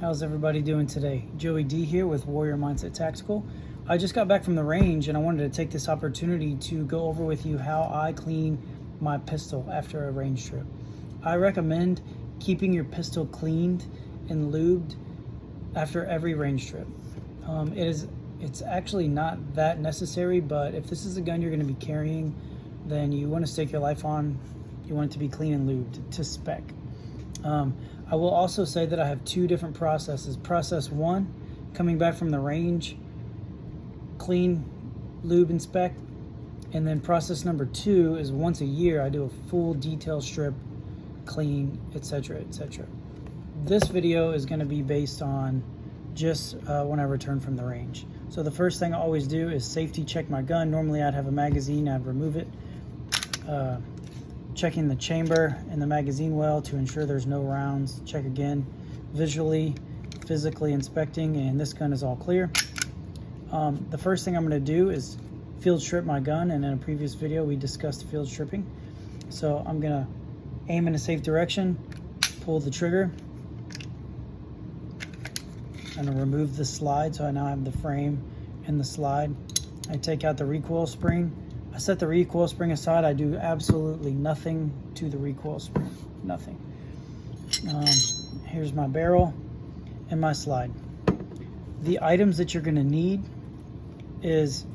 How's everybody doing today? Joey D here with Warrior Mindset Tactical. I just got back from the range and I wanted to take this opportunity to go over with you how I clean my pistol after a range trip. I recommend keeping your pistol cleaned and lubed after every range trip. It's actually not that necessary, but if this is a gun you're going to be carrying, then you want to stake your life on. You want it to be clean and lubed to spec. I will also say that I have two different processes. Process one, coming back from the range, clean, lube, inspect. And then process number two is once a year, I do a full detail strip, clean, etc., etc. This video is going to be based on just when I return from the range. So the first thing I always do is safety check my gun. Normally I'd have a magazine, I'd remove it. Checking the chamber and the magazine well to ensure there's no rounds. Check again, visually, physically inspecting, and this gun is all clear. The first thing I'm going to do is field strip my gun, and in a previous video we discussed field stripping. So I'm going to aim in a safe direction, pull the trigger, I'm going to remove the slide, so I now have the frame and the slide. I take out the recoil spring. I set the recoil spring aside. I do absolutely nothing to the recoil spring, nothing. Here's my barrel and my slide. The items that you're going to need is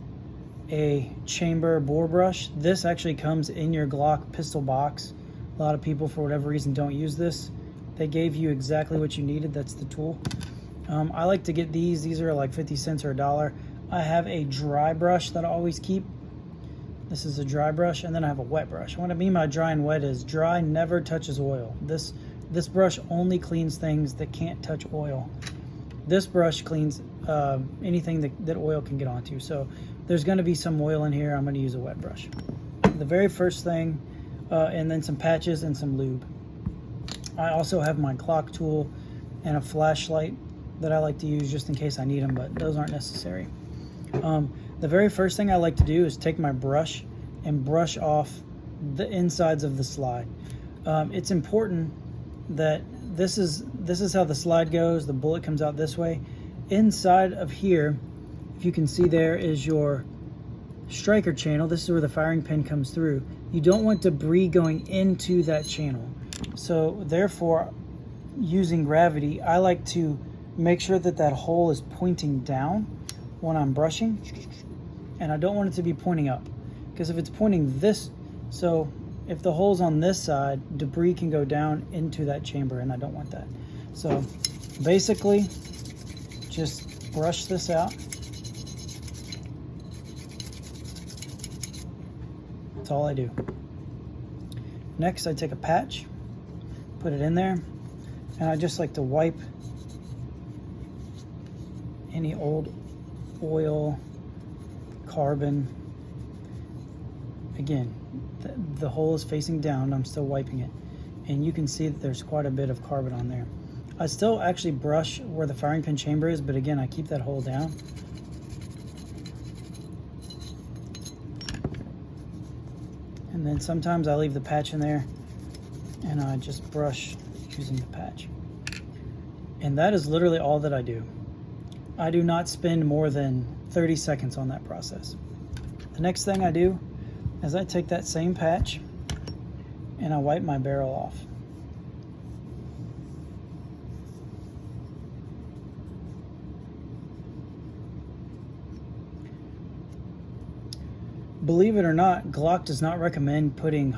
a chamber bore brush. This actually comes in your Glock pistol box. A lot of people, for whatever reason, don't use this. They gave you exactly what you needed. That's the tool. I like to get these. These are like 50 cents or $1. I have a dry brush that I always keep. This is a dry brush, and then I have a wet brush. What I mean by dry and wet is dry never touches oil. This brush only cleans things that can't touch oil. This brush cleans anything that oil can get onto. So there's going to be some oil in here. I'm going to use a wet brush. The very first thing, and then some patches and some lube. I also have my clock tool and a flashlight that I like to use just in case I need them, but those aren't necessary. The very first thing I like to do is take my brush and brush off the insides of the slide. It's important that this is how the slide goes. The bullet comes out this way. Inside of here, if you can see, there is your striker channel. This is where the firing pin comes through. You don't want debris going into that channel. So therefore, using gravity, I like to make sure that that hole is pointing down when I'm brushing, and I don't want it to be pointing up, because if it's pointing this, so if the hole's on this side, debris can go down into that chamber, and I don't want that. So basically, just brush this out. That's all I do. Next, I take a patch, put it in there, and I just like to wipe any old oil, carbon. Again, the hole is facing down. I'm still wiping it, and you can see that there's quite a bit of carbon on there. I still actually brush where the firing pin chamber is, but again, I keep that hole down. And then sometimes I leave the patch in there, and I just brush using the patch. And that is literally all that I do. I do not spend more than 30 seconds on that process. The next thing I do is I take that same patch and I wipe my barrel off. Believe it or not, Glock does not recommend putting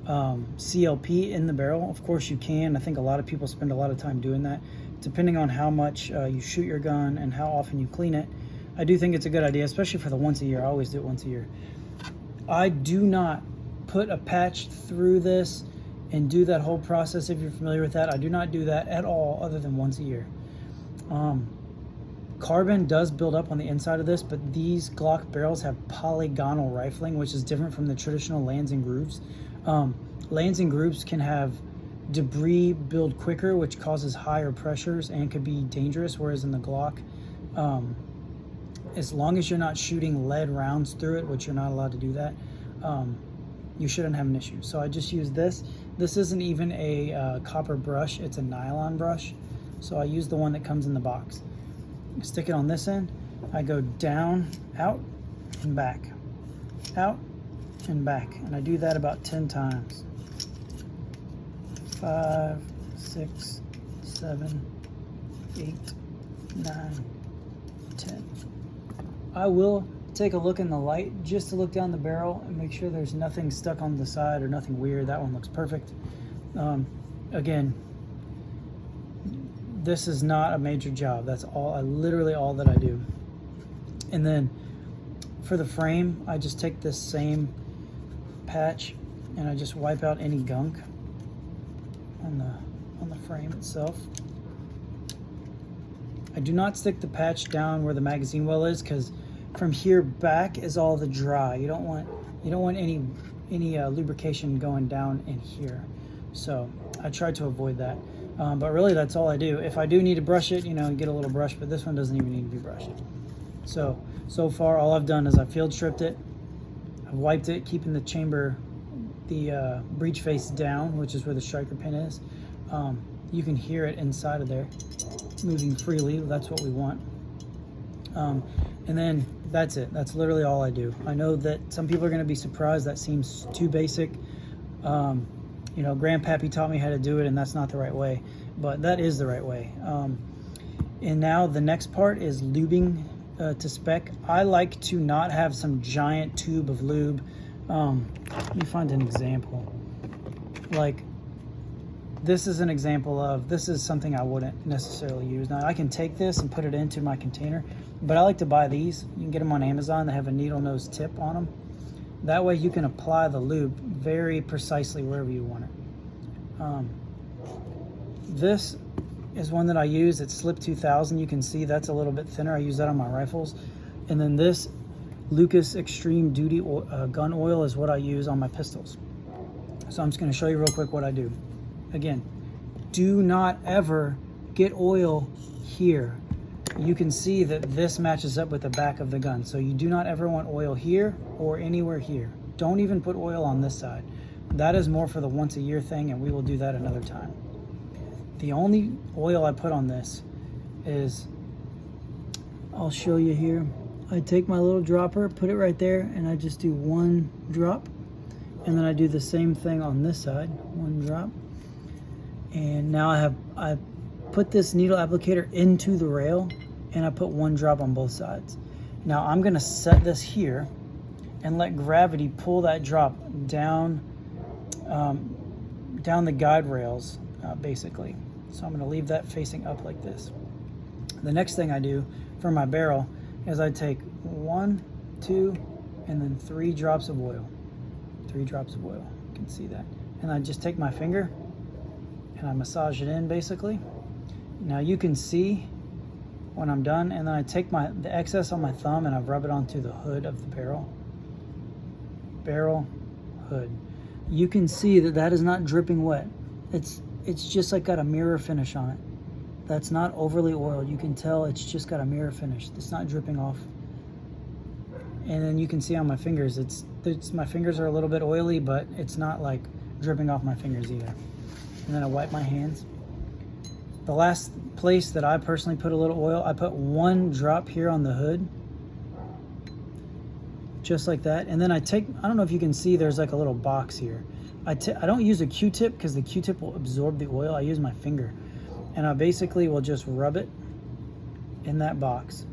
CLP in the barrel. Of course you can. I think a lot of people spend a lot of time doing that. Depending on how much you shoot your gun and how often you clean it, I do think it's a good idea, especially for the once a year. I always do it once a year. I do not put a patch through this and do that whole process. If you're familiar with that, I do not do that at all other than once a year. Carbon does build up on the inside of this, but these Glock barrels have polygonal rifling, which is different from the traditional lands and grooves. Lands and grooves can have debris build quicker, which causes higher pressures and could be dangerous, whereas in the Glock, as long as you're not shooting lead rounds through it, which you're not allowed to do that, you shouldn't have an issue. So I just use this. This isn't even a copper brush, it's a nylon brush. So I use the one that comes in the box. Stick it on this end. I go down, out, and back. Out, and back. And I do that about 10 times. 5, 6, 7, 8, 9, 10. I will take a look in the light just to look down the barrel and make sure there's nothing stuck on the side or nothing weird. That one looks perfect. Again, this is not a major job. That's literally all that I do. And then for the frame, I just take this same patch and I just wipe out any gunk on the frame itself. I do not stick the patch down where the magazine well is, because from here back is all the dry. You don't want any lubrication going down in here. So I try to avoid that. But really that's all I do. If I do need to brush it, get a little brush, but this one doesn't even need to be brushed. So far all I've done is I field stripped it. I've wiped it, keeping the chamber, the breech face down, which is where the striker pin is. You can hear it inside of there moving freely. That's what we want. And then that's it. That's literally all I do. I know that some people are going to be surprised. That seems too basic. Grandpappy taught me how to do it, and that's not the right way, but that is the right way. And now the next part is lubing to spec. I like to not have some giant tube of lube. Let me find an example. Like, this is an example of, this is something I wouldn't necessarily use. Now I can take this and put it into my container, but I like to buy these. You can get them on Amazon. They have a needle nose tip on them. That way you can apply the lube very precisely wherever you want it. This is one that I use. It's Slip 2000. You can see that's a little bit thinner. I use that on my rifles. And then this Lucas Extreme Duty gun oil is what I use on my pistols. So I'm just going to show you real quick what I do. Again, do not ever get oil here. You can see that this matches up with the back of the gun. So you do not ever want oil here or anywhere here. Don't even put oil on this side. That is more for the once a year thing, and we will do that another time. The only oil I put on this is, I'll show you here. I take my little dropper, put it right there, and I just do one drop. And then I do the same thing on this side, one drop. And now I put this needle applicator into the rail, and I put one drop on both sides. Now I'm gonna set this here and let gravity pull that drop down the guide rails, basically. So I'm gonna leave that facing up like this. The next thing I do for my barrel is I take 1, 2, and then 3 drops of oil. 3 drops of oil, you can see that. And I just take my finger and I massage it in, basically. Now you can see when I'm done, and then I take the excess on my thumb and I rub it onto the hood of the barrel. Barrel, hood. You can see that that is not dripping wet. It's just like got a mirror finish on it. That's not overly oiled. You can tell it's just got a mirror finish. It's not dripping off. And then you can see on my fingers, my fingers are a little bit oily, but it's not like dripping off my fingers either. And then I wipe my hands. The last place that I personally put a little oil, I put 1 drop here on the hood, just like that. And then I don't know if you can see, there's like a little box here. I don't use a Q-tip because the Q-tip will absorb the oil. I use my finger, and I basically will just rub it in that box,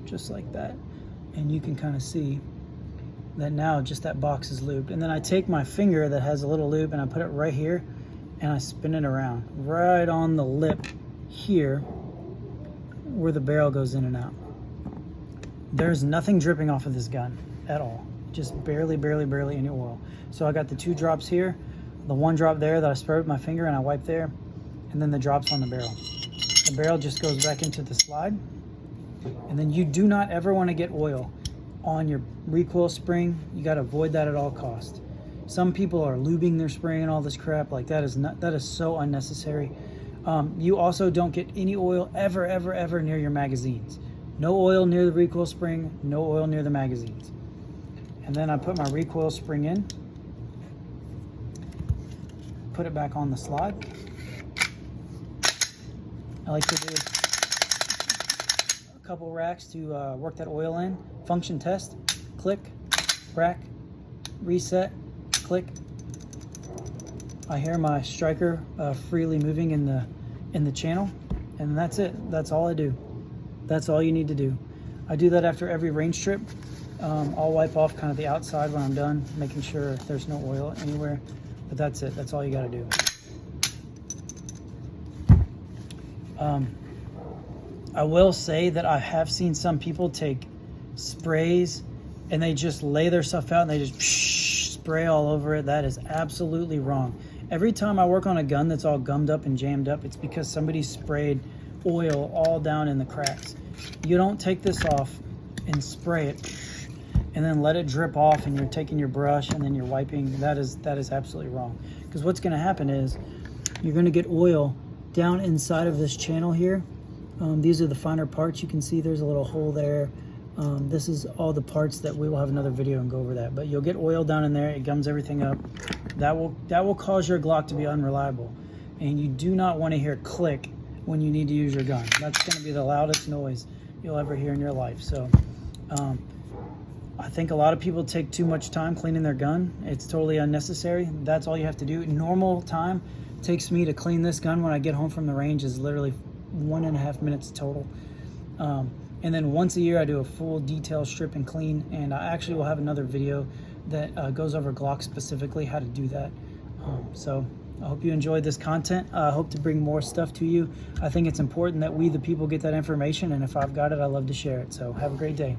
just like that. And you can kind of see that now just that box is lubed. And then I take my finger that has a little lube and I put it right here, and I spin it around right on the lip here where the barrel goes in and out. There's nothing dripping off of this gun at all. Just barely any oil. So I got the 2 drops here, the 1 drop there that I sprayed with my finger and I wipe there, and then the drops on the barrel. The barrel just goes back into the slide. And then you do not ever want to get oil on your recoil spring. You got to avoid that at all costs. Some people are lubing their spring and all this crap. Like, that is so unnecessary. You also don't get any oil ever near your magazines. No oil near the recoil spring, no oil near the magazines. And then I put my recoil spring in, put it back on the slide, I like to do a couple racks to work that oil in. Function test, click, rack, reset, click. I hear my striker freely moving in the channel, and that's it. That's all I do. That's all you need to do. I do that after every range trip. I'll wipe off kind of the outside when I'm done, making sure there's no oil anywhere. But that's it. That's all you got to do. I will say that I have seen some people take sprays and they just lay their stuff out and they just spray all over it. That is absolutely wrong. Every time I work on a gun that's all gummed up and jammed up, it's because somebody sprayed oil all down in the cracks. You don't take this off and spray it and then let it drip off and you're taking your brush and then you're wiping. That is absolutely wrong. Because what's going to happen is you're going to get oil down inside of this channel here. These are the finer parts. You can see there's a little hole there. This is all the parts that we will have another video and go over that. But you'll get oil down in there. It gums everything up. That will cause your Glock to be unreliable. And you do not want to hear click when you need to use your gun. That's going to be the loudest noise you'll ever hear in your life. So I think a lot of people take too much time cleaning their gun. It's totally unnecessary. That's all you have to do. Normal time takes me to clean this gun when I get home from the range is literally 1.5 minutes total. And then once a year I do a full detail strip and clean, and I actually will have another video that goes over Glock specifically, how to do that. So I hope you enjoyed this content. I hope to bring more stuff to you. I think it's important that we the people get that information, and if I've got it, I love to share it. So have a great day.